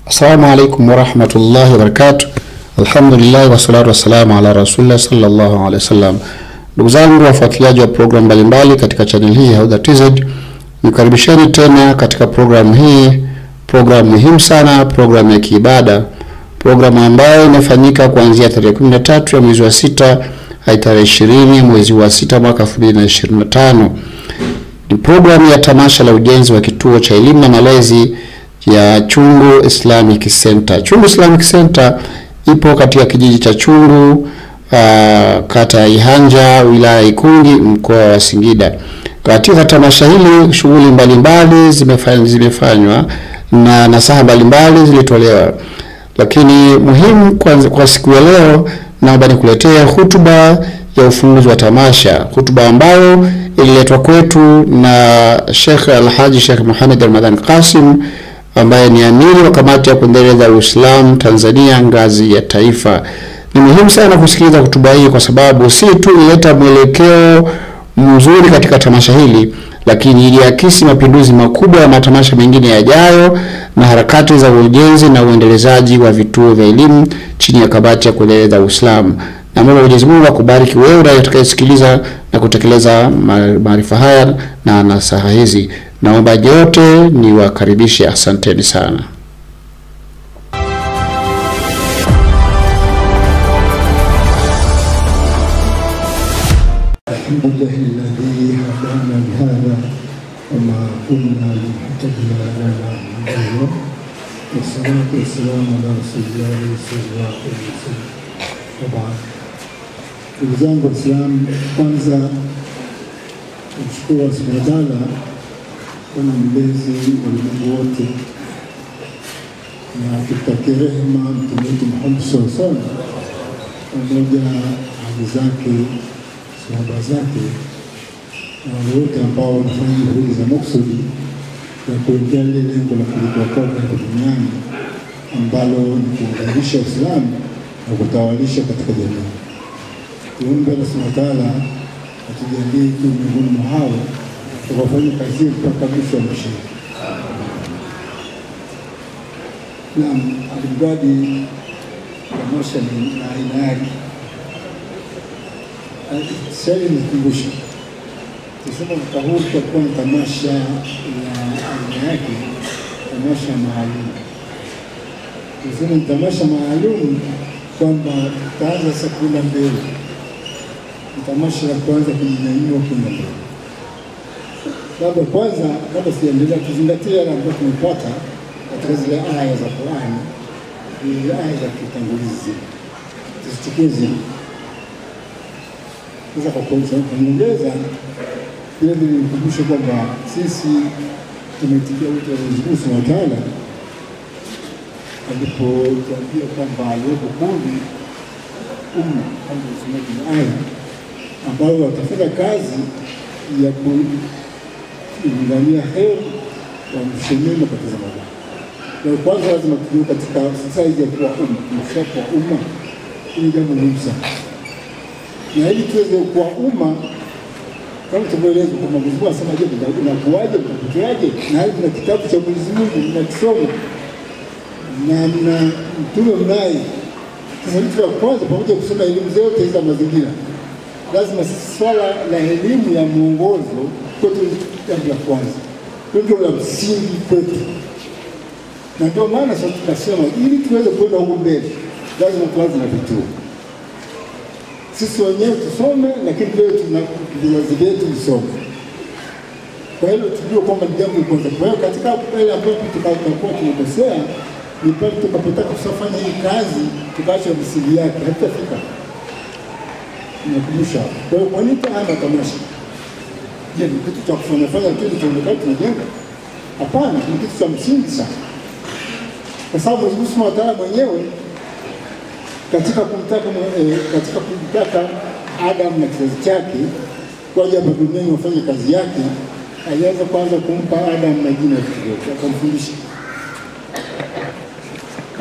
Assalamu alaikum warahmatullahi wabarakatuh. Alhamdulillah wassalatu wassalamu ala rasulillah sallallahu alaihi wasallam. Ndugu zangu wafuatiliaji wa program mbalimbali katika channel hii ya Huda TZ, nikaribisheni tena katika program hii, program muhimu sana, program ya kiibada, program ambayo inafanyika kuanzia tarehe 13 ya mwezi wa 6 hadi tarehe 20 mwezi wa 6 mwaka 2025. Ni program ya tamasha la ujenzi wa kituo cha elimu na malezi ya Chungu Islamic Center. Chungu Islamic Center ipo katika kijiji cha Chungu, kata ya Ihanja, wilaya Ikungi, mkoa wa Singida. Katika tamasha hili shughuli mbalimbali zimefanywa na nasaha mbalimbali zilitolewa. Lakini muhimu kwa siku ya leo, naomba nikuletea hutuba ya ufunguzi wa tamasha, hutuba ambayo ililetwa kwetu na Sheikh Alhaji Sheikh Muhammad Ramadhan Qasim, ambaye ni amiri wa kamati ya kuendeleza Uislamu Tanzania ngazi ya taifa. Ni muhimu sana kusikiliza hotuba hii kwa sababu si tu ileta mwelekeo mzuri katika tamasha hili, lakini iliakisi mapinduzi makubwa ya matamasha mengine yajayo na harakati za ujenzi na uendelezaji wa vituo vya elimu chini ya kamati ya kuendeleza Uislamu. Na Mwenyezi Mungu akubariki wewe utakayesikiliza na kutekeleza maarifa haya na nasaha hizi. Naomba yote niwakaribishe. Asanteni sana. Alhamdulillahi hadana bihadha wama kunna lihtadiya lana min qablu. Wassalatu wassalamu ala rasulillahi sallallahu alaihi wasallam. Ndugu zangu Waislamu, kwanza kumshukuru Subhanahu wa Ta'ala kama mlezi wa ulimwengu wote, na kutakia rehema Mtume wetu Muhammad sallallahu alaihi wasallam pamoja na ahli zake, sahaba zake na wale wote ambao wanafanya juhudi za maksudi ya kuelekea lile lengo la kulikuwa kwao hapa duniani, ambalo ni kuunganisha Uislamu na kutawalisha katika jamii. Tuombe Allah Subhanahu wa Ta'ala atujalie tu miongoni mwa hao tukafanya kazi mpaka mwisho wa maisha. Naam, alimradi tamasha ni aina yake. Sasa nikumbusha, tusema mwaka huu tutakuwa na tamasha la aina yake, tamasha maalum. Tusema ni tamasha maalum kwamba tutaanza saa 12. Tamasha la kwanza kujinyanyua kwenda mbele. Labda kwanza, kabla sijaendelea, tuzingatie yale ambayo tumepata katika zile aya za Qur'an, zile aya za kitangulizi. Tusichukue zile. Sasa kwa kuongeza, vile vile nikumbushe kwamba sisi tumetikia wito wa Mwenyezi Mungu Subhanahu wa Ta'ala alipotuambia kwamba aliwepo kundi umma kama usomaji aya ambao watafanya kazi ya kuingania heri wa mshemema katika zamani. Na kwanza lazima tujue katika sasa hizi ya kuwa umma, mshapo wa umma ni jambo muhimu sana. Na ili tuweze kuwa umma, kama tulivyoeleza kwa Mwenyezi Mungu asema, je, unakuaje, utapokeaje? Na hali na kitabu cha Mwenyezi Mungu mnakisoma na mna mtume mnaye. Sasa vitu vya kwanza pamoja kusoma elimu zote za mazingira, lazima swala la elimu ya mwongozo kwetu jambo la kwanza, ndio la msingi kwetu. Na ndio maana sasa tunasema ili tuweze kwenda huko mbele, lazima tuanze na vituo. Sisi wenyewe tusome, lakini leo tuna vizazi vyetu visome. Kwa hiyo tujue kwamba ni jambo la kwanza. Kwa hiyo katika pale ambapo tutakuwa tunakosea ni pale tukapotaka kufanya hii kazi tukaacha misingi yake, hatutafika. Nakumbusha. Kwa hiyo kwa nini haya tamasha? Je, ni kitu cha kufanya kitu tuonekane tunajenga? Hapana, ni kitu cha msingi sana. Kwa sababu Mwenyezi Mungu Subhanahu wa Ta'ala mwenyewe katika kumtaka Adam na kizazi chake kwaje hapa duniani wafanye kazi yake, alianza kwanza kumpa Adam majina ya vitu vyote, akamfundisha.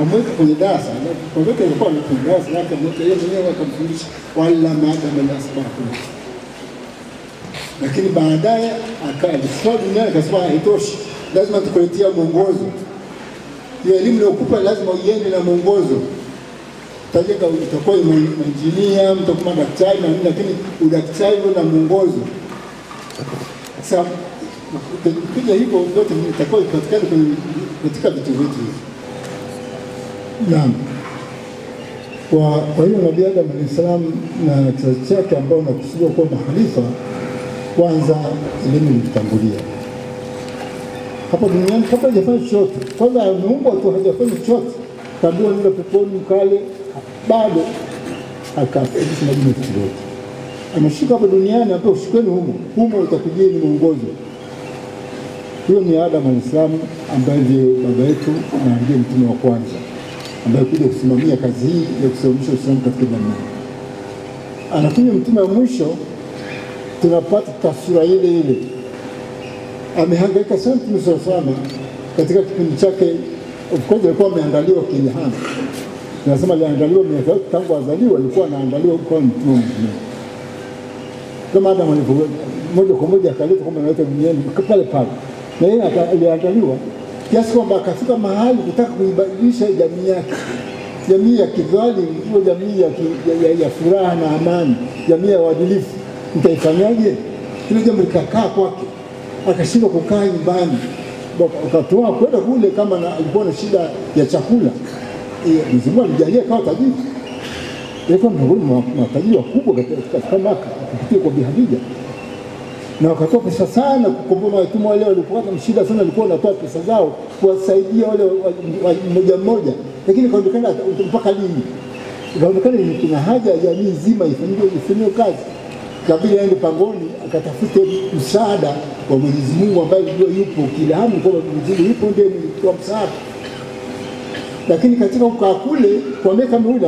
Amweka kwenye darasa, kwa vyote alikuwa kwenye darasa lake, yeye mwenyewe akamfundisha wala maadama al-asbahu. Lakini baadaye akaja duniani akasema haitoshi, lazima tukuletea mwongozo. Hiyo elimu inayokupa lazima uiende na mwongozo. Utajenga, utakuwa injinia, mtakuwa daktari na nini, lakini udaktari na mwongozo. Sasa ukija hivyo vyote vitakuwa vipatikane katika vitu vyetu hivi. Naam. Kwa hiyo Nabii Adam alayhi salam na kizazi chake ambao nakusudia kuwa mahalifa, kwanza elimu ilitangulia hapa duniani kabla hajafanya chochote. Kwanza ameumba tu, hajafanya chochote, kaambiwa nenda peponi mkale, bado akafundisha majina yote. Ameshika hapa duniani hapo, ushikeni humo utakujia ni mwongozo. Huyo ni Adam alayhi salam ambaye ndiye baba yetu na ndiye mtume wa kwanza ambaye kuja kusimamia kazi hii ya kusimamisha Uislamu katika dunia. Anakuja mtume wa mwisho, tunapata taswira ile ile. Amehangaika sana Mtume sana katika kipindi chake. Of course alikuwa ameandaliwa kilihama. Tunasema aliandaliwa miaka yote tangu azaliwa, alikuwa anaandaliwa kwa mtume. Kama Adam alivyo moja kwa moja akaletwa kama anaitwa duniani pale pale. Na yeye aliandaliwa kiasi kwamba akafika mahali kutaka kuibadilisha jamii yake. Jamii ya kidhalimu iwe jamii ya furaha na amani, jamii ya uadilifu. Mtaifanyaje? Ile jambo likakaa kwake. Akashindwa kukaa nyumbani. Akatoa kwenda kule kama alikuwa na shida ya chakula. Mzimu alijalia kawa tajiri. Alikuwa miongoni mwa matajiri wakubwa katika Maka kupitia kwa Bi Khadija. Na wakatoa pesa sana kukomboa yatima wale walikuwa na shida sana, walikuwa wanatoa pesa zao kuwasaidia wale mmoja mmoja. Lakini kaonekana mpaka lini? Kaonekana kuna haja ya jamii nzima ifanywe kazi. Kabla aende pangoni akatafute msaada wa Mwenyezi Mungu ambaye ndio yupo kilahamu kwa Mwenyezi Mungu yupo ndiye kwa msaada. Lakini katika ukaa kule kwa miaka miwili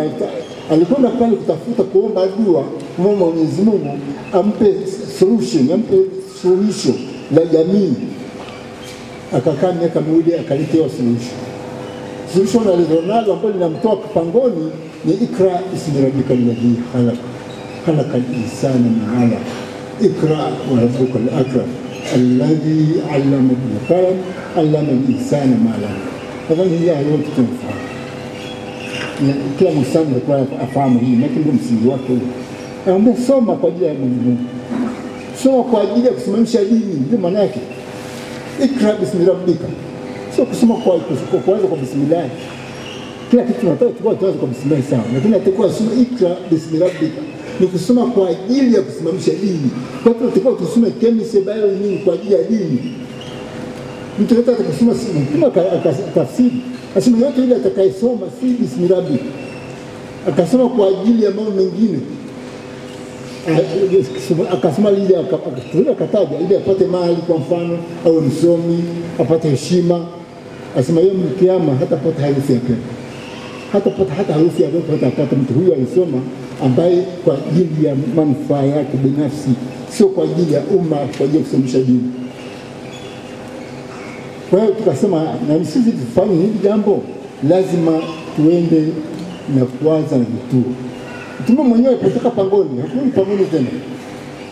alikwenda pale kutafuta kuomba dua kwa Mwenyezi Mungu ampe solution, ampe suluhisho la jamii. Akakaa miaka miwili akaletewa solution. Solution alilonalo ambalo linamtoa pangoni ni ikra ismi rabbika alladhi khalaq. خلق الإنسان من علق اقرأ وربك الأكرم الذي علم بالقلم علم الإنسان ما لم يعلم. هي yote tunafahamu. Kila msanii alikuwa afahamu hii, lakini ndio msingi wake huo. Anaambia soma kwa ajili ya Mungu. Soma kwa ajili ya kusimamisha dini, ndio maana yake. Ikra bismi rabbika. Sio kusoma kwa bismillah. Kila kitu tunataka tuanze kwa bismillah sawa, lakini atakuwa soma ikra bismi rabbika. Ni kusoma kwa ajili ya kusimamisha dini. Kwa hiyo tunatakiwa tusome chemistry, biology kwa ajili ya dini. Mtu yote atakasoma kama tafsiri, asema yote ile atakayesoma si bismillah. Akasoma kwa ajili ya mambo mengine. Akasoma ile akataja ili apate mali kwa mfano, au msomi apate heshima. Asema yeye mkiama hatapata harufu ya pepo. Hata harufu ya pepo hatapata mtu huyu alisoma, ambaye kwa ajili ya manufaa yake binafsi, sio kwa ajili ya umma, kwa ajili ya kusomesha dini. Kwa hiyo tukasema na sisi tufanye hili jambo, lazima tuende na kuanza na vituo. Mtume mwenyewe kutoka pangoni, hakurudi pangoni tena.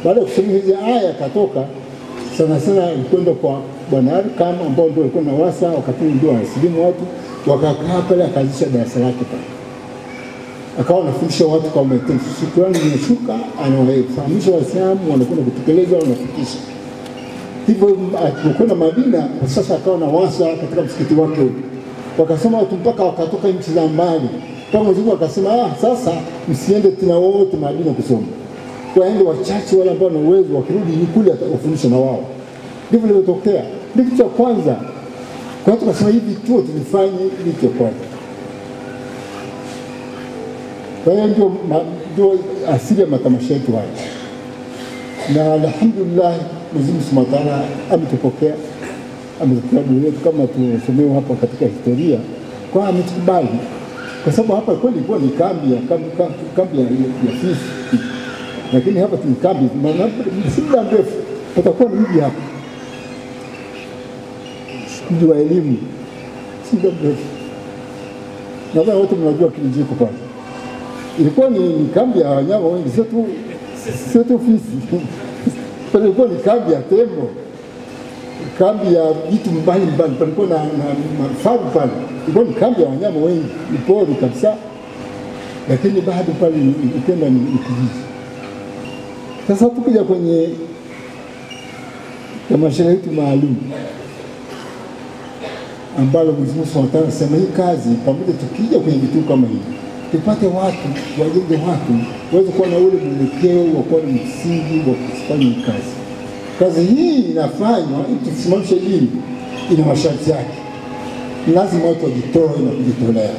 Baada ya kusoma hizi aya akatoka sana kwenda kwa Bwana Arkam ambao ndio alikuwa na wasa wakati ndio wasilimu watu, wakakaa pale akaanzisha darasa lake pale. Akawa anafundisha watu kwa umetendo. Shukrani zimeshuka, anawafahamisha Waislamu wanakwenda kutekeleza, wanafikisha. Hivyo alipokwenda Madina, sasa akawa na wasa katika msikiti wake. Wakasema watu mpaka wakatoka nchi za mbali. Kwa Mungu akasema sasa msiende tena wote Madina kusoma. Waende wachache wale ambao wana uwezo, wakirudi kule atafundisha na wao. Ndivyo ilitokea. Kitu cha kwanza. Kwa hiyo tukasema hivi tu tulifanye kitu cha kwanza. Kwa hiyo ndio asili ya matamasha yetu haya. Na alhamdulillah Mwenyezi Mungu Subhanahu wa Ta'ala ametupokea, ametukubali wetu kama tusomewa hapa katika historia, kwa ametukubali. Kwa sababu hapa kweli ilikuwa ni kambi ya fisi. Lakini hapa ni kambi, maana si muda mrefu patakuwa ni mji hapa. Mji wa elimu. Si muda mrefu. Na wote mnajua Kilijiko pale. Ilikuwa ni kambi ya wanyama wengi, sio tu fisi. Pale ilikuwa ni kambi ya tembo. kambi ya vitu mbalimbali, palikuwa na mafaru pale, ilikuwa ni kambi ya wanyama wengi, ni pori kabisa, lakini bado pale ukenda ni kijiji. Sasa tukija kwenye tamasha letu maalum ambalo Mwenyezi Mungu Subhanahu wa Ta'ala anasema hii kazi pamoja, tukija kwenye vitu kama hivi tupate watu wajenge, watu waweze kuwa na ule mwelekeo wa kuwa na msingi wa kufanya kazi. Kazi hii inafanywa ili tusimamishe dini, ina masharti yake. Lazima watu wajitoe na kujitolea,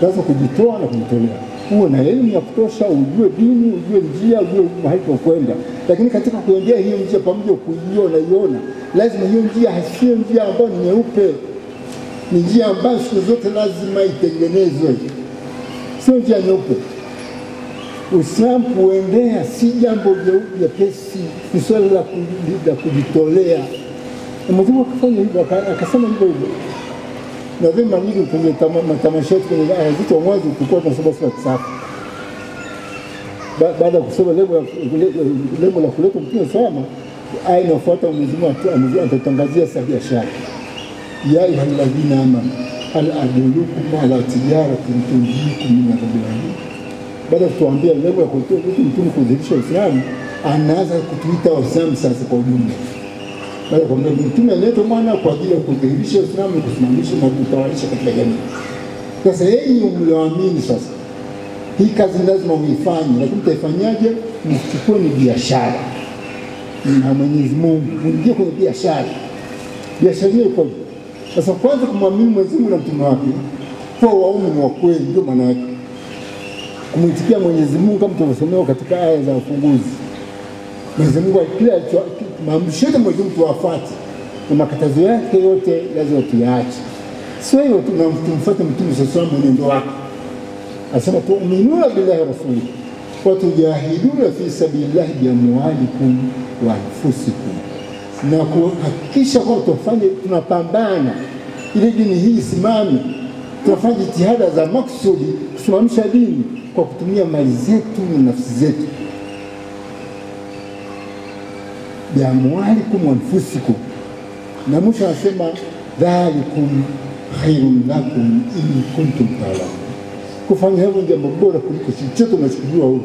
lazima kujitoa na kujitolea. Uwe na elimu ya kutosha, ujue dini, ujue njia, ujue mahali pa kwenda. Lakini katika kuendea hiyo njia pamoja kuiona, lazima hiyo njia hasiwe njia ambayo ni nyeupe, ni njia ambayo siku zote lazima itengenezwe, sio njia nyeupe. Uislamu kuendea si jambo jepesi, ni swala la kujitolea. Mwenyezi Mungu akafanya hivyo, akasema hivyo. Na vema nyingi kwenye matamasha yetu kwenye aya zetu wa mwanzo tulikuwa tunasoma sura Safi. Baada ya kusoma lengo la kuleta Mtume salama, aya inafuata Mwenyezi Mungu atatangazia sa biashara. Ya ayyuhalladhina amanu hal adullukum ala tijaratin tunjikum min adhabin alim. Baada ya kutuambia lengo la kuleta Mtume kudhihirisha Uislamu, anaanza kutuita Waislamu sasa kwa ujumla. Baada ya kwamba Mtume analeta mwana kwa ajili ya kudhihirisha Uislamu, kusimamisha na kutawalisha katika jamii. Sasa yeye mlioamini sasa, hii kazi lazima uifanye, lakini utaifanyaje? Msichukue ni biashara na Mwenyezi Mungu, mwingie kwenye biashara. Biashara hiyo iko. Sasa kwanza kumwamini Mwenyezi Mungu na mtume wake, kwa waumini wa kweli, ndio maana yake. Kumwitikia Mwenyezi Mungu kama tunasomea katika aya za ufunguzi. Mwenyezi Mungu kila maamrisho yote Mwenyezi Mungu tuwafuate, na makatazo yake yote lazima tuyaache. Sio hiyo tunamfuata Mtume sallallahu alayhi wasallam ndio wake. Asema tu'minuna billahi rasuli wa tujahiduna fi sabilillahi bi amwalikum wa anfusikum. Na kuhakikisha kwamba tunapambana ili dini hii isimame, tunafanya jitihada za maksudi kusimamisha dini kwa kutumia mali zetu na nafsi zetu. Bi amwalikum wa anfusikum. Na mwisho anasema dhalikum khairun lakum in kuntum ta'lamun. Kufanya hivyo jambo bora kuliko chochote tunachojua huko.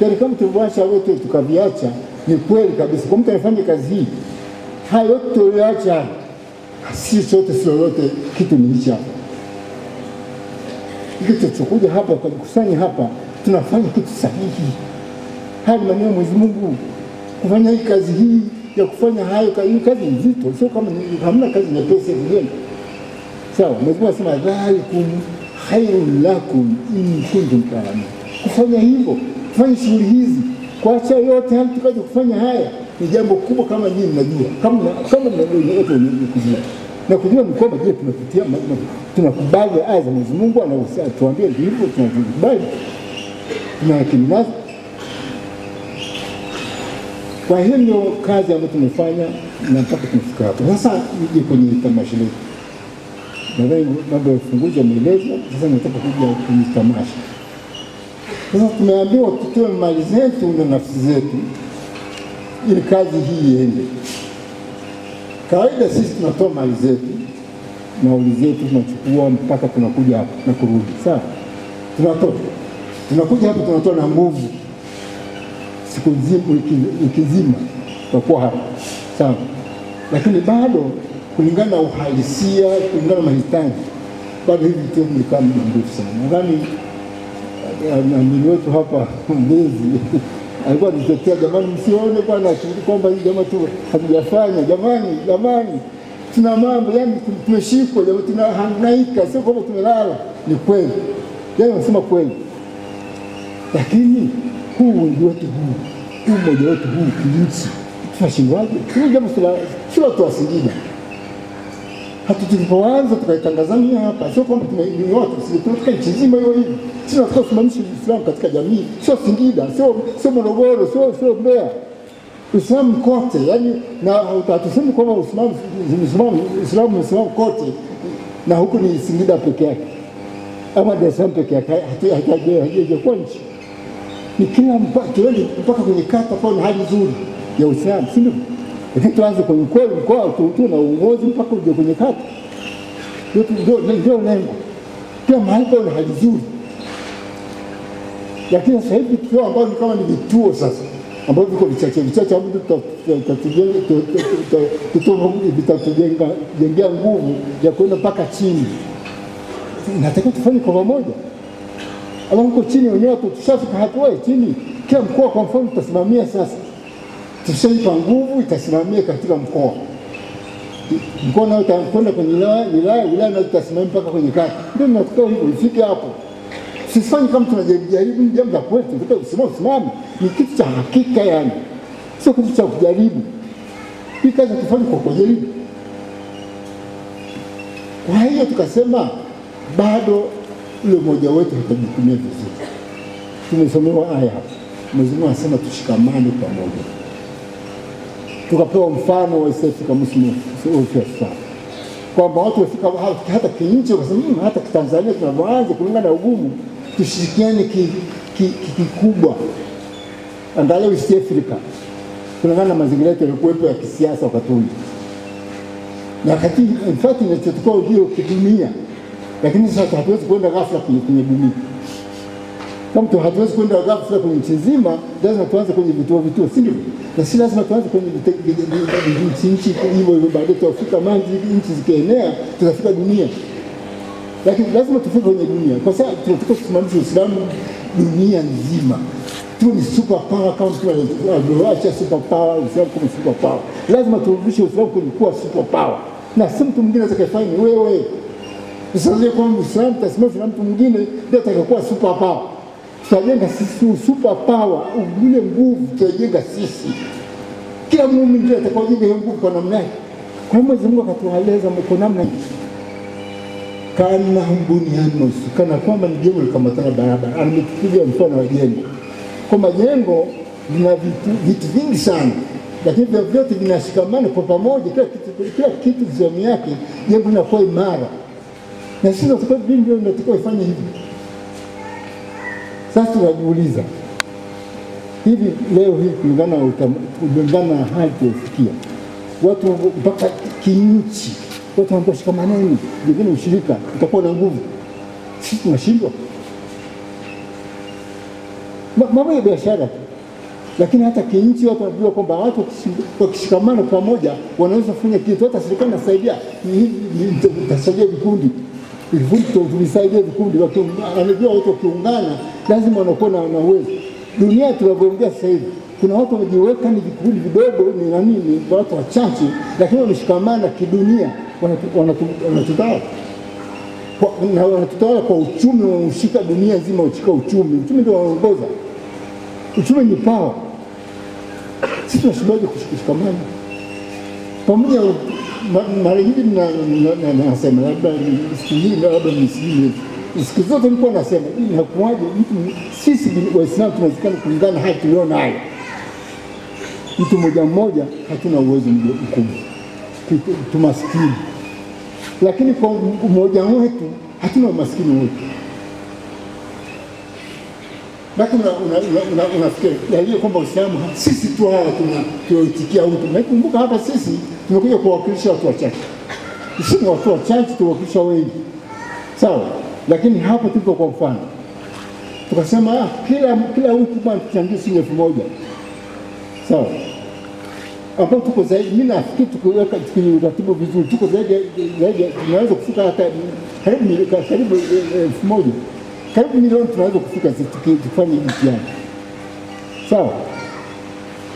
Yaani kama tuvaasha wote tukaviacha, ni kweli kabisa. Kwa mtu anafanya kazi hii, hayo yote tuliacha, si chochote sio yote kitu ni hicho hapa. Kitu tunakuja hapa kwa kukusanya hapa, tunafanya kitu sahihi. Hadi maneno Mwenyezi Mungu kufanya hii kazi hii ya kufanya hayo, hii kazi nzito, sio kama hamna kazi nyepesi vile. Sawa, Mwenyezi Mungu anasema dhalikum khairun lakum in kuntum ta'lamun. Kufanya hivyo, kufanya shughuli hizi, kuacha yote hadi tukaje kufanya haya ni jambo kubwa kama nyinyi mnajua. Kama mnajua yote kujua. Na kujua ni kwamba je, tunapitia tunakubali aya za Mwenyezi Mungu anatuambia hivyo, tunakubali. Tunahakimiana. Kwa hiyo ndio kazi ambayo tumefanya na mpaka tumefika hapo. Sasa nije kwenye tamasha letu. Nadhani mambo ya ufunguzi yameelezwa, sasa nataka kuja kwenye tamasha. Sasa tumeambiwa tutoe mali zetu na nafsi zetu ili kazi hii iende. Kawaida sisi tunatoa mali zetu, nauli zetu tunachukua mpaka tunakuja hapa na kurudi. Sawa? Tunatoa. Tunakuja hapa tunatoa na nguvu. Siku nzima, wiki nzima tutakuwa hapa. Sawa? Lakini bado kulingana na uhalisia, kulingana na mahitaji, bado hivi vitu ni kama mrefu sana. Nadhani na wetu hapa Mbezi alikuwa anitetea, jamani msione bwana kwamba hii jamaa tu hatujafanya, jamani tuna mambo, yani tumeshikwa, jamani tunahangaika, sio kwamba tumelala. Ni kweli, yani nasema kweli, lakini huu wingi wetu huu mmoja wetu huu kinchi tunashindwaje? Hii jambo sio tu Singida. Hatutulipoanza tukaitangazania hapa, sio kwamba tumeingia watu, sisi tunataka nchi nzima hiyo hivi. Sisi tunataka kusimamisha Uislamu katika jamii, sio Singida, sio Morogoro, sio Mbeya. Uislamu kote, yani na hatusemi kwamba Uislamu kote na huku ni Singida peke yake. Ama Dar es Salaam peke yake, haijakuwa nchi. Ni kila mpaka kwenye kata kwa hali nzuri ya Uislamu, si ndio? Lakini tuanze kwenye mkoa tu na uongozi mpaka uje kwenye kata. Ndio lengo. Kila mahali kuna hali nzuri. Lakini sasa hivi tukio ambao ni kama ni vituo sasa ambavyo viko vichache ambavyo tutatujengea nguvu ya kwenda mpaka chini. Nataka tufanye kwa pamoja. Alafu huko chini wenyewe tushafika hatua chini. Kila mkoa kwa mfano tutasimamia sasa. Tushaipa nguvu itasimamia katika mkoa. Mkoa nao utakwenda kwenye wilaya na tutasimamia mpaka kwenye kata. Ndio tunatoka hivyo ifike hapo. Sisifanye kama tunajaribu jambo la kwetu, tusimame. Ni kitu cha hakika yani. Sio kitu cha kujaribu. Hii kazi tufanye kwa kujaribu. Kwa hiyo tukasema bado ule mmoja wetu hatajitumia vizuri. Tumesomewa aya hapa. Mwenyezi Mungu anasema tushikamane pamoja. Tukapewa mfano wa East Africa Muslim Welfare. Kwamba watu wafika hata kinchi wakasema hata Tanzania tunavyoanza kulingana na ugumu tushirikiane kikubwa. Angalau East Africa kulingana na mazingira yetu yalikuwepo ya kisiasa wakati ule. Na wakati in fact inachukua ujio kidunia. Lakini sasa hatuwezi kwenda ghafla kwenye dunia. Kama hatuwezi kwenda ghafla kwenye nchi nzima, lazima tuanze kwenye vituo, si ndio? Na si lazima tuanze kwenye nchi hivyo baadaye tutafika manji nchi zikienea tutafika dunia. Lakini lazima tufike kwenye dunia. Kwa sababu tunataka kusimamisha Uislamu dunia nzima. Tu ni super power kama tunaacha super power, Uislamu kama super power. Lazima turudishe Uislamu kuwa super power. Na si mtu mwingine atakayefanya ni wewe. Usianze kwa Uislamu tasimama na mtu mwingine ndio atakayokuwa super power. Tutajenga sisi super power, ule nguvu tutajenga sisi. Kila muumini ndio atakayojenga hiyo nguvu kwa namna yake. Kwa Mwenyezi Mungu akatueleza kwa namna hii. Kana mbuniano, kana kwamba ni jengo likamatana barabara. Ametupigia mfano wa jengo. Kwa majengo lina vitu vingi sana. Lakini vyote vinashikamana kwa pamoja, kila kitu sehemu yake, jengo linakuwa imara. Na sisi tunataka ndio tunataka kufanya hivi. Sasa tunajiuliza hivi leo hii kulingana na hali tuliyofikia, watu mpaka kinchi, watu ambao shikamaneni, wengine ushirika utakuwa na nguvu. Sisi tunashindwa. Mambo ya biashara, lakini hata kinchi watu wanajua kwamba watu wakishikamana pamoja wanaweza kufanya kitu. Hata serikali inasaidia, itasaidia vikundi. Tulisaidia vikundi, anajua watu wakiungana lazima wanakuwa na uwezo. Dunia tunavyoongea sasa hivi kuna watu wamejiweka ni vikundi vidogo, ni watu wachache, lakini wameshikamana kidunia, wanatutawala. Na wanatutawala kwa uchumi, wanashika dunia nzima, uchika uchumi ndio wanaongoza. Uchumi ni power. Sisi tunashibaje kushikamana pamoja? Mara nyingi nasema labda siku hii labda msijui. Siku zote nilikuwa nasema inakuwaje mtu sisi Waislamu tunazikana kulingana hali tuliona hayo. Mtu mmoja hatuna uwezo mkubwa. Tumaskini. Lakini kwa umoja wetu hatuna umaskini wote. Lakini unafikiri yaliyo kwamba Uislamu sisi tu hawa tunaitikia huko. Na kumbuka hapa sisi tumekuja kuwakilisha watu wachache. Sisi ni watu wachache tuwakilisha wengi. Sawa? Lakini hapa tuko kwa mfano. Tukasema kila wiki bwana tuchangie shilingi 1000. Sawa? Hapo tuko zaidi, mimi nafikiri tukiweka tukiratibu vizuri tuko zaidi tunaweza kufika hata karibu 1000. Karibu milioni tunaweza kufika tukifanya jitihada. Sawa?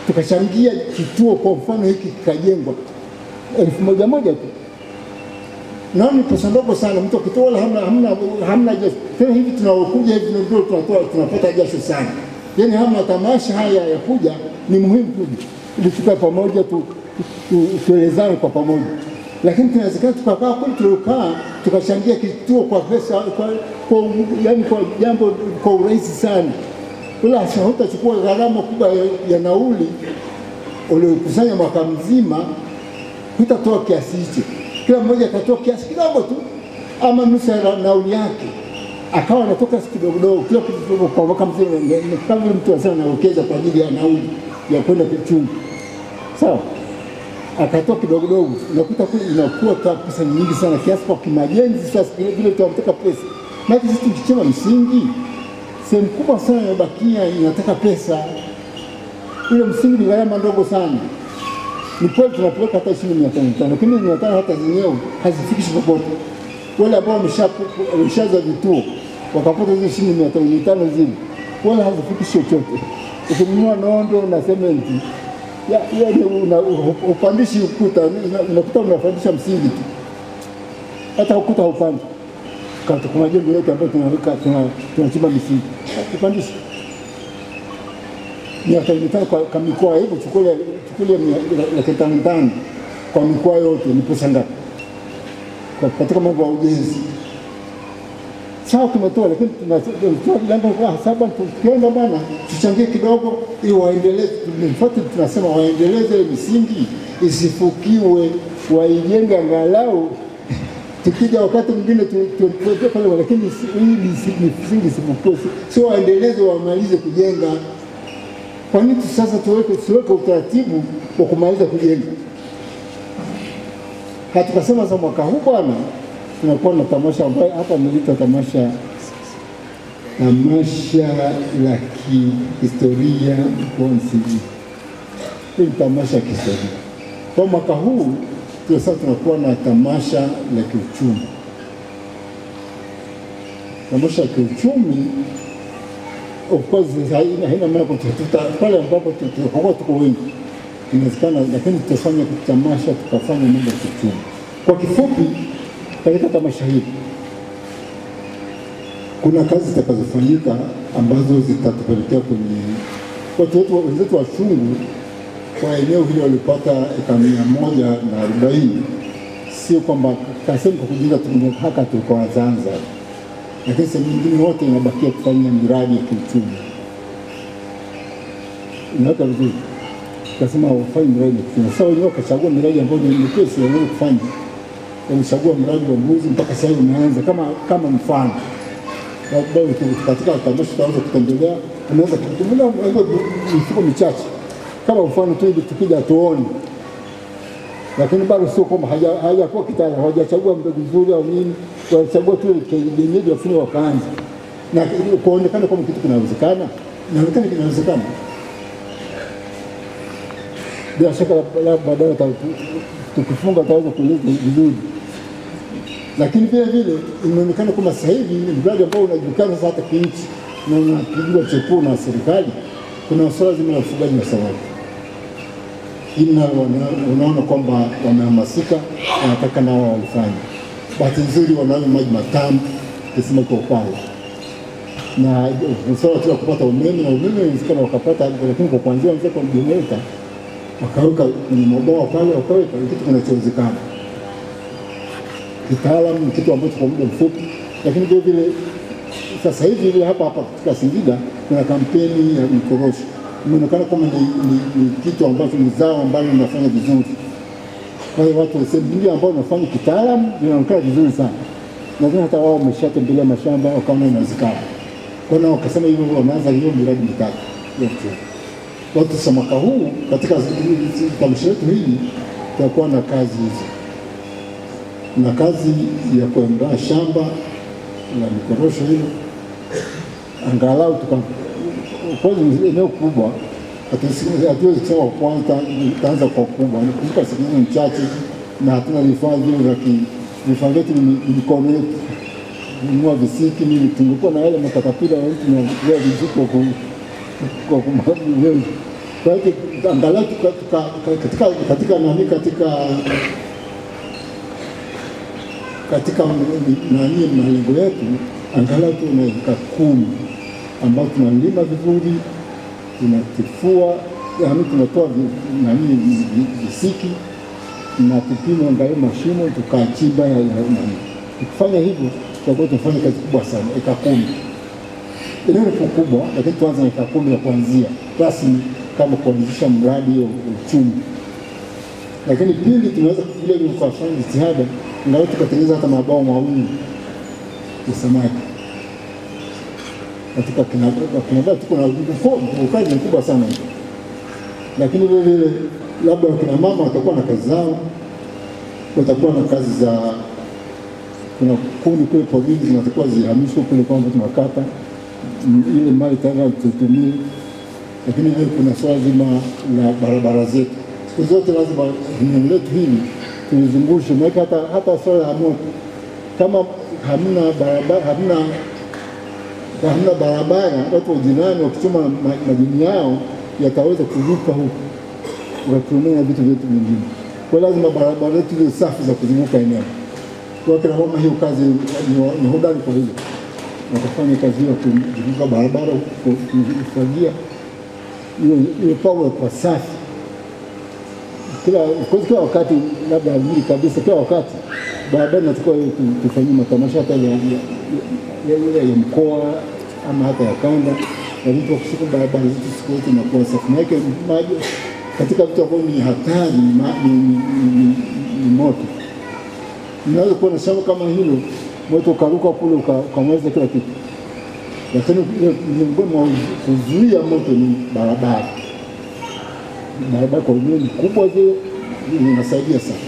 Tukachangia kituo kwa mfano hiki kikajengwa 1000 tu. Naona pesa ndogo sana, mtu akitoa hamna jasho. Tena hivi tunaokuja hivi ndio tunapata jasho sana. Yaani hamna tamasha haya ya kuja ni muhimu kuja. Ili tukae pamoja tuelezane kwa pamoja. Lakini tunawezekana tukakaa kule tulokaa tukachangia kituo kwa pesa yani kwa jambo kwa urahisi sana. Wala hutachukua gharama kubwa ya nauli uliokusanya mwaka mzima, hutatoa kiasi hicho. Kila mmoja atatoa kiasi kidogo tu ama nusu ya nauli yake. Akawa anatoka kidogo kila kitu kwa mwaka mzima, kama mtu anasema anawekeza kwa ajili ya nauli ya kwenda kuchunga. Sawa? akatoa kidogo kidogo, unakuta kule inakuwa pesa nyingi sana kiasi kwa kimajenzi. Sasa vile tunataka pesa, na sisi tukichema msingi sehemu kubwa sana inabakia inataka pesa. Ile msingi ni gharama ndogo sana. Ni kweli tunapeleka hata 2500, lakini 500 hata zenyewe hazifikishi popote. Wale ambao wameshaza vituo wakapata hizo 2500 zile, wala hazifikishi chochote. Ukinunua nondo na sementi upandishi ukuta, unakuta unafundisha msingi tu, hata ukuta upandi. Katika majengo yote ambayo tunachimba misingi upandishi ni hata imetana kwa mikoa hivyo. Chukulia 500 kwa mikoa yote ni pesa ngapi katika mambo ya ujenzi? Sawa, tumetoa, lakini tunatoa kwa sababu tukienda bwana tuchangie kidogo ili waendeleze. Tunasema waendeleze ile misingi isifukiwe, waijenge angalau tukija wakati mwingine tuendelee pale, lakini hii misingi isifukiwe, sio waendeleze wamalize kujenga. Kwa nini sasa tuweke utaratibu wa kumaliza kujenga? Hatukasema za mwaka huu bwana tunakuwa na tamasha ambayo hapa nilita tamasha la kihistoria mkoani Singida. Hii tamasha ya kihistoria. Kwa mwaka huu sasa tunakuwa na tamasha la kiuchumi. Tamasha la kiuchumi of course haina maana kutafuta pale ambapo tuko wengi inawezekana, lakini tutafanya tamasha, tukafanya mambo ya kiuchumi. Kwa kifupi, katika tamasha hili kuna kazi zitakazofanyika ambazo zitatupelekea kwenye watu wenzetu wa Shungu. Kwa eneo hili walipata eka 140, sio kwamba kasema kwa kujenga haka tulikuwa Zanzibar, lakini sehemu nyingine wote inabakia kufanya miradi ya kiuchumi. Inaweka vizuri, kasema wafanye miradi ya kiuchumi. Sasa wenyewe wakachagua miradi ambayo ni pesa wenyewe kufanya. Wamechagua mradi wa mbuzi mpaka sasa umeanza kama mfano. Katika tamasha tutaanza kutembelea, tunaweza kutembelea mifuko michache kama mfano tu ili tukija tuone, lakini bado sio kwamba hajakuwa kitala, hawajachagua mbegu nzuri au nini, wanachagua tu kienyeji wafanye wakaanza na kuonekana kama kitu kinawezekana. Inaonekana kinawezekana, bila shaka baadaye tukifunga tutaweza kueleza vizuri. Lakini vile inaonekana kama sasa hivi ni mradi ambao unajulikana sasa hata kinchi na unapigiwa chepuo na serikali. Kuna swala zima la ufugaji wa samaki. Ina unaona kwamba wamehamasika, wanataka nao walifanye. Bahati nzuri wanao maji matamu kisima kwa pale. Na swala tu kupata umeme, na umeme inawezekana wakapata, lakini kwa kuanzia mzee kwa generator wakaweka kwenye mabwawa pale, wakaweka kitu kinachowezekana. Kitaalamu kitu ambacho kwa muda mfupi, lakini vile sasa hivi hapa katika Singida kuna kampeni ya mikorosho. Inaonekana kama ni kitu ambacho ni zao ambalo linafanya vizuri. Kwa hiyo watu wasema ambao wanafanya kitaalamu inaonekana vizuri sana. Lakini hata wao wameshatembelea mashamba wakaona inawezekana. Kwa hiyo wakasema hivyo wanaanza hiyo miradi mitatu yote. Watu sasa mwaka huu katika tamasha letu hili tutakuwa na kazi hizi. Na kazi ya kuandaa shamba la mikorosho hilo, angalau kwa eneo kubwa, hatuwezi kusema kwanza tutaanza kwa kubwa, ni kumbuka siku hizi mchache na hatuna vifaa vile vifaa vyetu ni mikono yetu. Kununua visiki nini, tungekuwa na yale makatapila ya mtu na viziko kwa kumwezi. Kwa hiyo angalau katika malengo yetu angalau tuna eka 10 ambao tunalima vizuri, tunatifua, yaani tunatoa visiki na tupima angalau mashimo tukachimba ya nani. Tukifanya hivyo tutakuwa tunafanya kazi kubwa sana, eka 10. Eneo ni kubwa, lakini tuanze na eka 10 ya kuanzia rasmi kama kuanzisha mradi wa uchumi. Lakini pili tunaweza vile vile kufanya jitihada na tukatengeneza hata mabao mawili ya samaki. Katika kinabati tuko na kazi kubwa sana. Lakini vile vile labda wakina mama watakuwa na kazi zao, watakuwa na kazi za kuna kuni kule porini zinatakiwa zihamishwe kule kwamba tunakata ile mali tayari tutumie, lakini vile kuna swala zima la barabara zetu. Siku zote lazima eneo letu hili tulizungushe, maana hata swala la moto, kama hamna barabara, watu wa jirani wakichoma majini yao yataweza kuvuka huko wakatumia vitu vyetu vingine. Kwa lazima barabara zetu ziwe safi za kuzunguka eneo. Kwa kila mama hiyo kazi ni hodari kwa hiyo. Wakafanya kazi hiyo kuzunguka barabara, kufagia ile pawe kwa safi. Kila wakati labda hili kabisa, kila wakati barabara natakiwa tufanyie matamasha hata ya mkoa ama hata ya kanda, na vitu kushika barabara zetu siku zote na kuwa safi. Maana maji katika vitu ambavyo ni hatari ni moto. Unaweza kuwa na shamba kama hilo, moto ukaruka kule ukamaliza kila kitu. Lakini miongoni mwa kuzuia moto ni barabara. Barabara kwa ni kubwa zile inasaidia sana.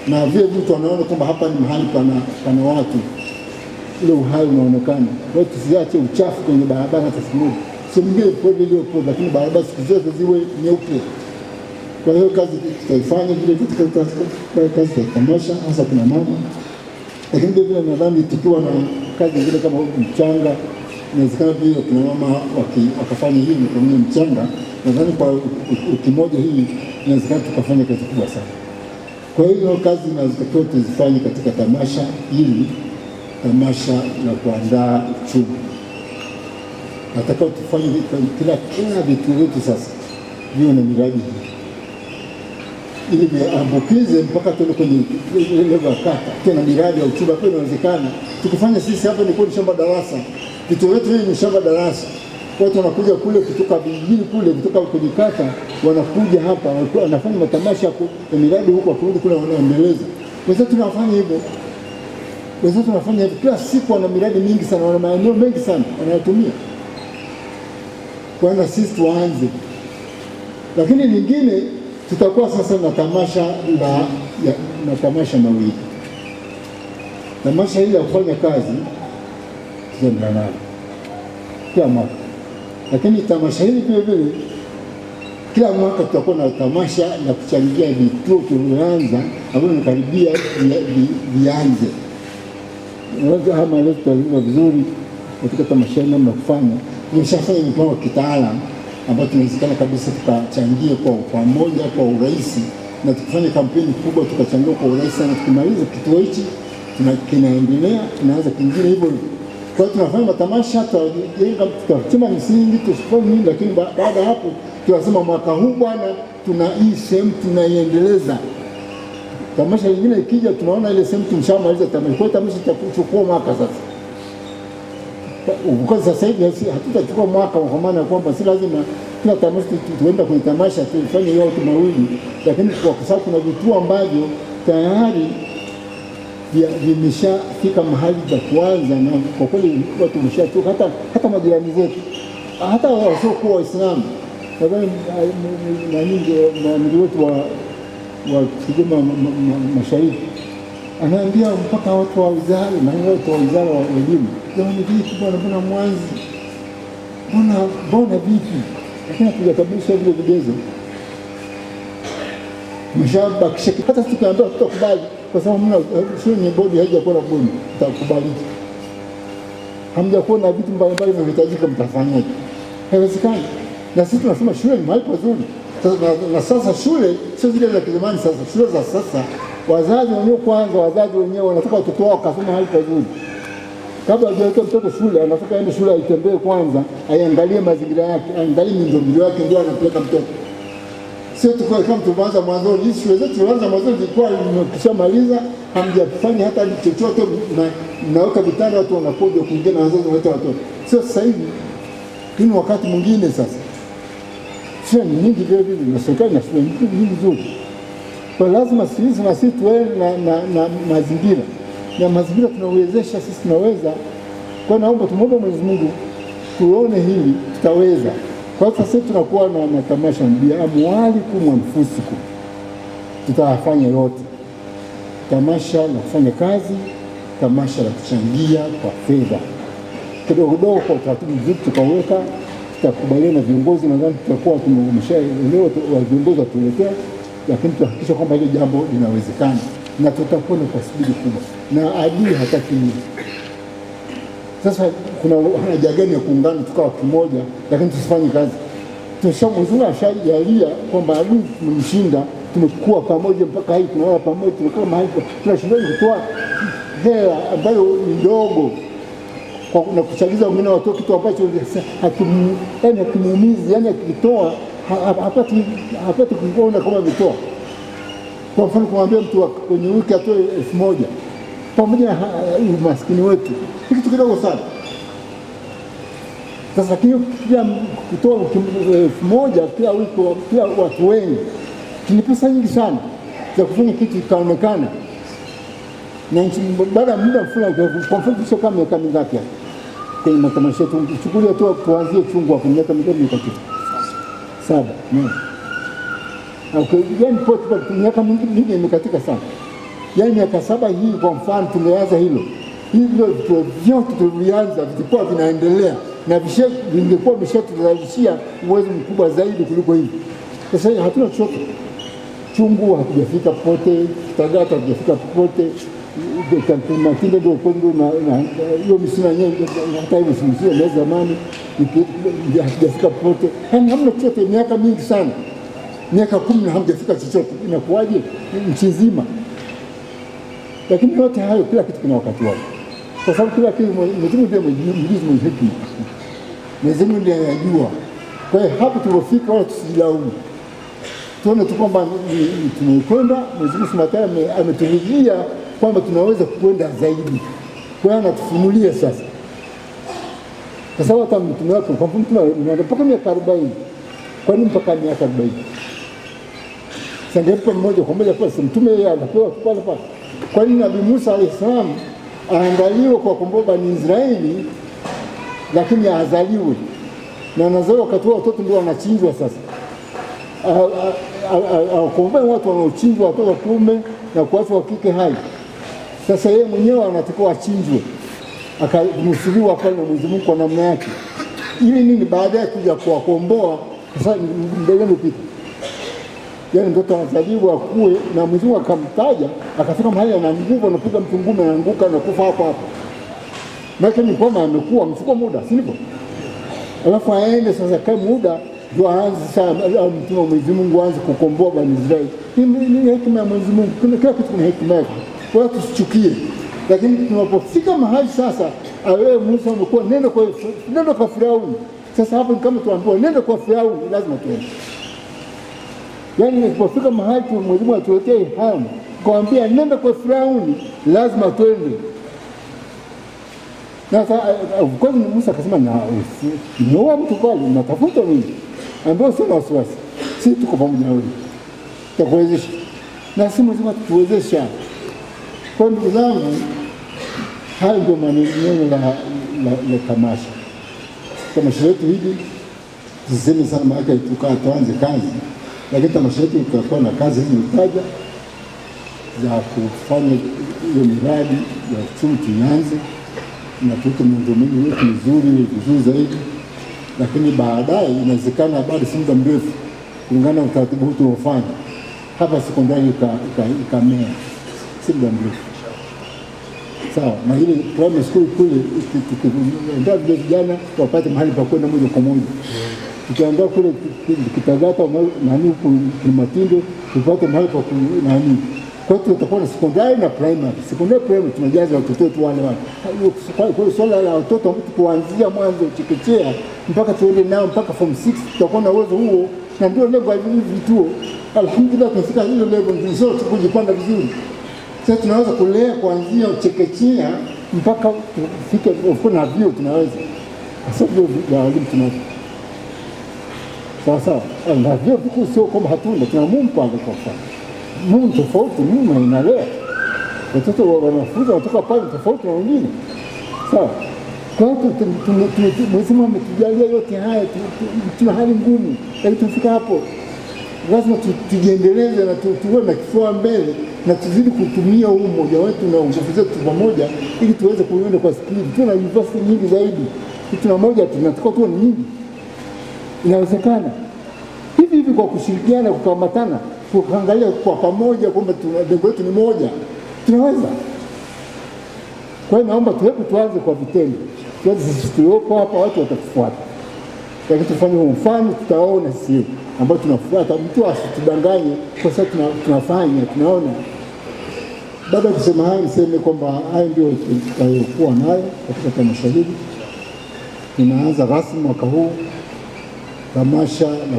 Na vile mtu wanaona kwamba hapa ni mahali pana watu, ile uhai unaonekana. Kwa hiyo tusiache uchafu kwenye barabara hata siku moja. Sio mwingine kwa vile kwa, lakini barabara siku zote ziwe nyeupe. Kwa hiyo kazi tutaifanya vile vitu kazi ya tamasha hasa kuna mama. Lakini vile nadhani tukiwa na kazi nyingine kama mchanga, inawezekana pia kuna mama wakafanya hiyo mtumie mchanga. Nadhani kwa wiki moja hii inawezekana tukafanya kazi kubwa sana. Kwa hiyo kazi tunazitakiwa tuzifanye katika tamasha hili, tamasha la kuandaa uchumi. Nataka tufanye kila vitu vyetu sasa viwe na miradi hii, ili viambukize mpaka tuende kwenye level ya kata, tena miradi ya uchumi. Kwa inawezekana tukifanya sisi hapa ni kwa shamba darasa, vitu vyetu hivi ni shamba darasa. Watu wanakuja kule kutoka vijijini kule, kutoka kwenye kata, wanakuja hapa, wanafanya matamasha ya miradi huko, wakirudi kule wanaendeleza. Wenzetu tunafanya hivyo. Wenzetu tunafanya hivyo. Kila siku wana miradi mingi sana, wana maeneo mengi sana wanayotumia. Kwa hiyo sisi tuanze. Lakini lingine tutakuwa sasa na tamasha na tamasha mawili. Tamasha hili ya kufanya kazi tutaendelea nalo kila mwaka. Lakini tamasha hili vile vile kila mwaka tutakuwa na tamasha la kuchangia vituo tulivyoanza ambavyo karibia vianze. Unaweza hama leo tutalipa vizuri katika tamasha hili na kufanya. Tumeshafanya mipango kitaalamu ambayo tunawezekana kabisa tukachangia kwa pamoja kwa urahisi, na tukifanya kampeni kubwa tukachangia kwa urahisi, na tukimaliza kituo hichi kinaendelea, tunaanza kingine hivyo. Kwa hiyo tunafanya matamasha, tutachima msingi, tusifanye nini, lakini baada hapo tunasema mwaka huu bwana tuna hii sehemu tunaiendeleza. Tamasha lingine ikija tunaona ile sehemu tumeshamaliza tamasha. Kwa hiyo tamasha itachukua mwaka sasa. Kwa sasa hivi hatutachukua mwaka, kwa maana kwamba si lazima kila tamasha tuenda kwenye tamasha tufanye yote mawili, lakini kwa sababu kuna vituo ambavyo tayari vimeshafika mahali pa kuanza, na kwa kweli watu tumeshatoka hata majirani zetu, hata wasiokuwa Waislamu. Nadhani mwamiri wetu wa Kigoma Mashariki anaambia mpaka watu wa wizara na watu wa wizara wa elimu, jamani vipi bwana, mbona Mwanzi, mbona vipi, lakini tujakamilisha vile vigezo. Mshabakisha hata tukiambia tutakubali, kwa sababu mna shule ni bodi haijakuwa na bodi, tutakubali. Hamjakuwa na vitu mbalimbali vinavyohitajika, mtafanyaje? Haiwezekani. Na sisi tunasema shule ni mahali pazuri. Na sasa shule sio zile za kizamani. Sasa shule za sasa, wazazi wenyewe kwanza, wazazi wenyewe wanataka watoto wao kasome mahali pazuri. Kabla hajaweka mtoto shule, anataka aende shule aitembee kwanza, aiangalie mazingira yake, aangalie miundombinu yake, ndio anapeleka mtoto. Sio tukao kama tuanza mwanzo, hizi shule zetu tuanza mwanzo zilikuwa tumeshamaliza, hamjafanya hata chochote, mnaweka vitanda, watu wanakuja kuingia na wazazi wote watoto. Sio sasa hivi. Hii wakati mwingine sasa. Shule ni nyingi vile vile, na serikali na shule nyingi nzuri. Kwa lazima sisi tuwe na mazingira. Na mazingira tunawezesha, sisi tunaweza. Kwa naomba tumuombe Mwenyezi Mungu tuone hili tutaweza. Kwa sasa tunakuwa na tamasha mbili amwalikum anfusikum, tutafanya yote, tamasha la kufanya kazi, tamasha la kuchangia kwa fedha kidogo kidogo kwa utaratibu mzuri tukaweka. Tutakubaliana na viongozi, nadhani tutakuwa tumeshaelewa wa viongozi watuletea, lakini tuhakikisha kwamba hilo jambo linawezekana na tutakwenda kwa spidi kubwa, na adui hataki nini. Sasa kuna haja gani ya kuungana tukawa kimoja lakini tusifanye kazi? Tushamwezuna ashajalia kwamba adui tumemshinda, tumekuwa pamoja mpaka hii tunaona pamoja, tunakuwa mahali tunashindana kutoa hela ambayo ni ndogo na kuchagiza wengine watoe kitu ambacho hakimuumizi, yani akitoa hapati kuona kama ametoa. Kwa mfano kumwambia mtu kwenye wiki atoe 1000 pamoja na umaskini wetu, kitu kidogo sana. Sasa kila kutoa 1000 kila wiki kila watu wengi ni pesa nyingi sana za kufanya kitu kikaonekana. Na baada ya muda fulani, kwa mfano kisha kama miaka mingapi kwenye matamasha yetu, chukulia tu tuanzie chungwa kwa miaka mingapi? 7. Okay, yani pote miaka mingi imekatika sana. Yani miaka 7 hii kwa mfano tumeanza hilo. Hivyo vitu vyote tulianza vilikuwa vinaendelea na vingekuwa vishatuzalishia uwezo mkubwa zaidi kuliko hivi. Sasa hatuna chochote. Chungu hakujafika pote, Tagata hakujafika pote, Matinde ndio na hiyo misina yenyewe hata hiyo misina ya zamani hakujafika pote. Yani hamna chochote, miaka mingi sana. Miaka 10 hamjafika chochote. Inakuwaje nchi nzima? Lakini yote hayo, kila kitu kuna wakati wake. Kwa sababu kila kitu Mwenyezi Mungu ndiye mwenye hekima. Mwenyezi Mungu ndiye anajua. Kwa hiyo hapo tulipofika wala tusijilaumu. Tuone tu kwamba tumekwenda, Mwenyezi Mungu Subhanahu ameturidhia kwamba tunaweza kwenda zaidi. Kwa hiyo anatufunulia sasa. Kwa sababu hata mtume wake kwa mtume mpaka miaka 40. Kwa nini mpaka miaka 40? Sangepa mmoja kwa mmoja pale mtume yeye anapewa pale pale. Kwa nini Nabii Musa alayhisalam aandaliwe kwa kukomboa ni Israeli lakini azaliwe? Na anazaliwa wakati watoto ndio wanachinjwa sasa. Akomboe watu wanaochinjwa, watoto wa kiume na kuacha wa kike hai. Sasa yeye mwenyewe anatakiwa achinjwe. Akanusuriwa pale na Mwenyezi Mungu kwa namna yake. Ili nini? Baadaye kuja kuwakomboa sasa mbele mpita. Yani mtoto anazaliwa akue na Mwenyezi Mungu akamtaja, akafika mahali ana nguvu, anapiga mtu ngumi, anaanguka na kufa hapo hapo. Maana ni kama amekuwa mchukua muda, si ndivyo? Alafu aende sasa kama muda ndio aanze sasa mtume wa Mwenyezi Mungu aanze kukomboa Bani Israeli. Ni hekima ya Mwenyezi Mungu. Kuna kila kitu kuna hekima yake. Kwa hiyo tusichukie. Lakini tunapofika mahali sasa, wewe Musa umekuwa nenda kwa Firauni. Sasa hapo kama tuambiwa nenda kwa Firauni, lazima tuende. Yani tunapofika mahali Mwenyezi Mungu atuletee ilhamu, kwambia nenda kwa Firauni, lazima twende. Na sasa kwa nini Musa akasema na niua mtu pale, natafuta nini? Ambao sina wasiwasi. Sisi tuko pamoja na wewe. Tutakuwezesha. Na sisi Mwenyezi Mungu tuwezesha. Kwa ndugu zangu, hayo ndio maneno la tamasha. Tamasha letu hili tuseme sana maana tuanze kazi. Lakini tamasha letu tutakuwa na kazi hizi mtaja za kufanya hiyo miradi ya uchumi tuanze na tuweke miundombinu yetu vizuri zaidi. Lakini baadaye inawezekana baada si muda mrefu kulingana na utaratibu huu tunaofanya hapa sekondari ikamea si muda mrefu. Sawa, na ile primary school kule ndio vijana wapate mahali pa kwenda moja kwa moja. Tukiandaa kule Kitagata nani huko Matinde tupate mahali pa nani. Kwa hiyo tutakuwa na sekondari na primary. Sekondari primary tunajaza watoto wetu wale. Kwa hiyo swala la watoto kuanzia mwanzo chekechea mpaka tuende nao mpaka form 6 tutakuwa na uwezo huo, na ndio lengo la hivi vituo. Alhamdulillah tunafika hilo level nzuri, tukujipanga vizuri. Sasa tunaweza kulea kuanzia chekechea mpaka tufike na vio tunaweza. Sasa ndio walimu tunaweza. Sawa. Na vio vikuu sio kama hatuna, tuna Mungu pale kwa mfano. Mungu tofauti, Mungu inalea. Watoto wanafunzi wanatoka pale tofauti na wengine. Sawa. Kwa hiyo tumesema ametujalia yote haya, tuna hali ngumu, lakini tufika hapo lazima tujiendeleze na tuwe na kifua mbele na tuzidi kutumia huu mmoja wetu na nguvu zetu pamoja ili tuweze kuenda kwa spidi. Tuna university nyingi zaidi, tuna moja tunatakiwa tuwe nyingi. Inawezekana hivi kwa kushirikiana, kukamatana, kuangalia kwa pamoja kwamba lengo letu ni moja, tunaweza. Kwa hiyo naomba tuanze kwa vitendo. Sisi tulioko hapa watu watatufuata. Lakini tufanye mfano, tutaona sisi ambao tunafuata, mtu asitudanganye kwa sababu tunafanya, tunaona. Baada ya kusema haya, niseme kwamba haya ndio tutayokuwa nayo katika tamasha hili. Tunaanza rasmi mwaka huu tamasha na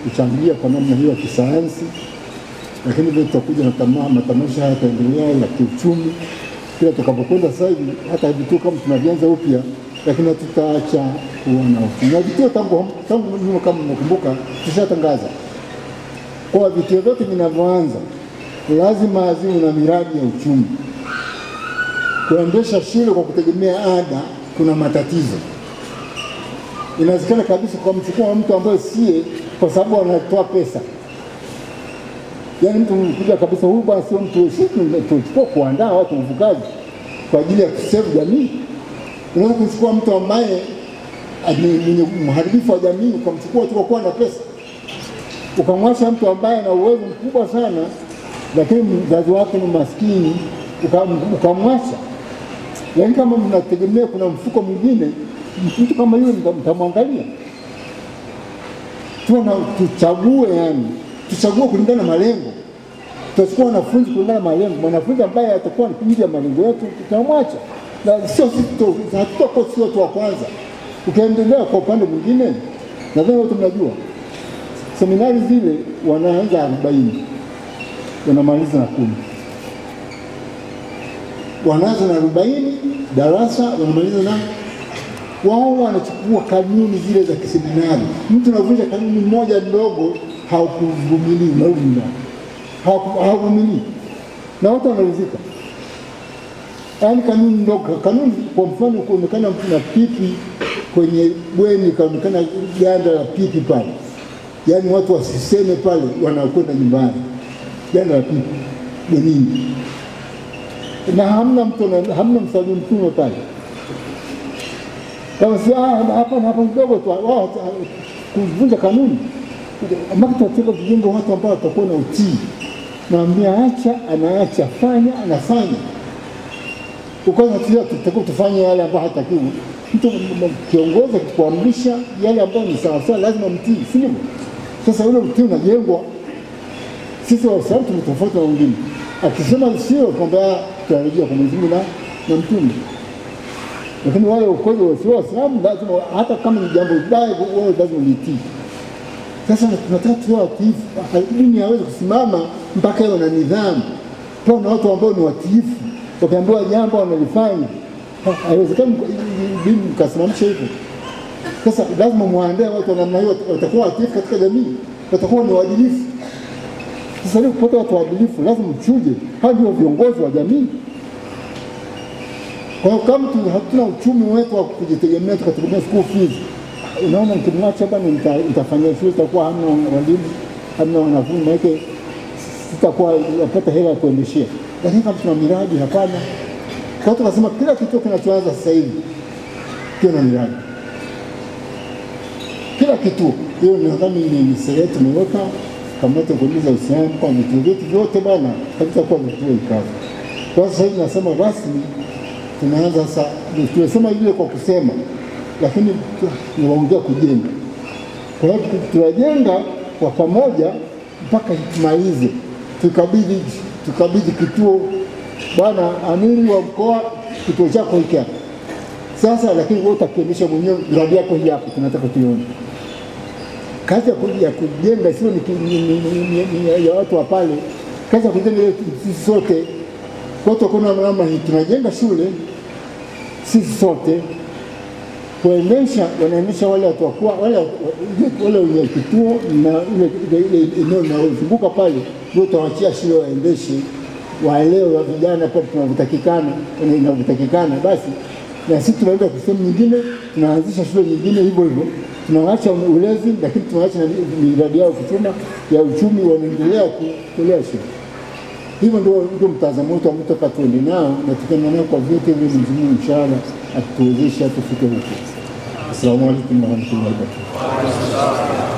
kuchangia kwa namna hiyo ya kisayansi, lakini vile tutakuja na matamasha haya yataendelea ya kiuchumi. Kila tutakapokwenda sasa hivi, hata vituo kama tunavianza upya, lakini hatutaacha kuwa na uchumi. Na vituo tangu kama mnakumbuka tushatangaza kwa vituo vyote vinavyoanza lazima ziwe na miradi ya uchumi. Kuendesha shule kwa kutegemea ada kuna matatizo. Inawezekana kabisa kwa mchukua mtu ambaye sie kwa sababu anatoa pesa. Yaani mtu mkuja kabisa, huyu bwana sio mtu, sisi tunachukua kuandaa watu mvukaji kwa ajili ya kuserve jamii. Unaweza kuchukua mtu ambaye ni mharibifu wa jamii ukamchukua tu kwa kuwa na pesa. Ukamwacha mtu ambaye ana uwezo mkubwa sana lakini mzazi wake ni maskini, ukamwacha. Yaani kama mnategemea kuna mfuko mwingine, mtu kama yule mtamwangalia. Tuchague kulingana na malengo. Tutachukua wanafunzi kulingana na malengo. Mwanafunzi ambaye atakuwa anapiga malengo yetu tutamwacha. Na sio sisi hatutakuwa sio watu wa kwanza. Ukiendelea kwa upande mwingine, nadhani wote mnajua. Seminari zile wanaanza 40. Wanamaliza na 10. Wanaanza na 40 darasa, wanamaliza na wao wanachukua kanuni zile za kiseminari. Mtu anavunja kanuni moja ndogo haukuvumilii, unaumia. Haukuvumilii. Na watu wanarizika. Yaani kanuni ndogo, kanuni kwa mfano kuonekana na pipi kwenye bweni, kaonekana ganda la pipi pale. Yaani watu wasiseme pale wanakwenda nyumbani. Ganda la pipi bwenini. Na hamna msalimu mtume pale. Kama si hapa kidogo tu kuvunja kanuni. Ambako tunataka kujenga watu ambao watakuwa na utii. Naambia acha, anaacha, fanya, anafanya. Ukaanza tutakuwa tufanye yale ambayo hatakiwi. Mtu kiongozi kuamrisha yale ambayo ni sawa sawa lazima mtii, si ndivyo? Sasa ule utii unajengwa. Sisi Waislamu tunatofauti na wengine. Akisema sio kwamba tunarejea kwa Mwenyezi Mungu na mtume. Lakini wale ukweli wa Waislamu lazima hata kama ni jambo baya wao lazima litii. Sasa tunataka tuwe watiifu. Dini haiwezi kusimama mpaka iwe na nidhamu. Kwa na watu ambao ni watiifu, wakiambiwa jambo wanalifanya. Haiwezekani dini mkasimamisha hivyo. Sasa lazima muandae watu namna hiyo, watakuwa watiifu katika jamii, watakuwa ni waadilifu. Sasa ili kupata watu waadilifu lazima mchuje. Hao ndio viongozi wa jamii. Kwa hiyo kama hatuna uchumi wetu wa kujitegemea, tukategemea school fees, unaona nikimwacha bwana nitafanya shule, itakuwa hamna walimu, hamna wanafunzi, maana sitakuwa napata hela ya kuendeshea. Lakini kama tuna miradi, hapana. Kwa hiyo tunasema kila kitu kinachoanza sasa hivi kiwe na miradi. Kila kitu. Hiyo nadhani ni sera yetu tumeweka kamati ya kuendeleza uhusiano kwa vitu vyetu vyote bwana, havitakuwa vituo ikavu. Kwa sasa hivi nasema rasmi tunaanza sasa, tunasema ile kwa kusema, lakini tunaongea kujenga. Kwa hiyo tunajenga kwa pamoja mpaka tumalize. Tukabidhi kituo, bwana amiri wa mkoa, kituo chako hiki hapa. Sasa lakini wewe utakiendesha mwenyewe, miradi yako hii hapa tunataka tuione. Kazi ya kujenga sio ni ya watu wa pale. Kazi ya kujenga sisi sote. Kwa hiyo kuna mama hii tunajenga shule sisi sote. Kuendesha, wanaendesha wale watu wakuwa, wale wenye kituo na ile eneo linalozunguka pale, ndio tawachia shule waendeshe, waelewe wa vijana pale tunavyotakikana, inavyotakikana, basi na sisi tunaenda kusema nyingine, tunaanzisha shule nyingine hivyo hivyo, tunaacha ulezi, lakini tunaacha miradi yao kuchuma ya uchumi, wanaendelea kulea shule. Hivyo ndio mtazamo wetu ambao tutaka tuende nao, na tukaenda nao kwa vyote vile. Mwenyezi Mungu inshallah atuwezeshe tufike huko. Asalamu alaykum wa rahmatullahi wa barakatuh.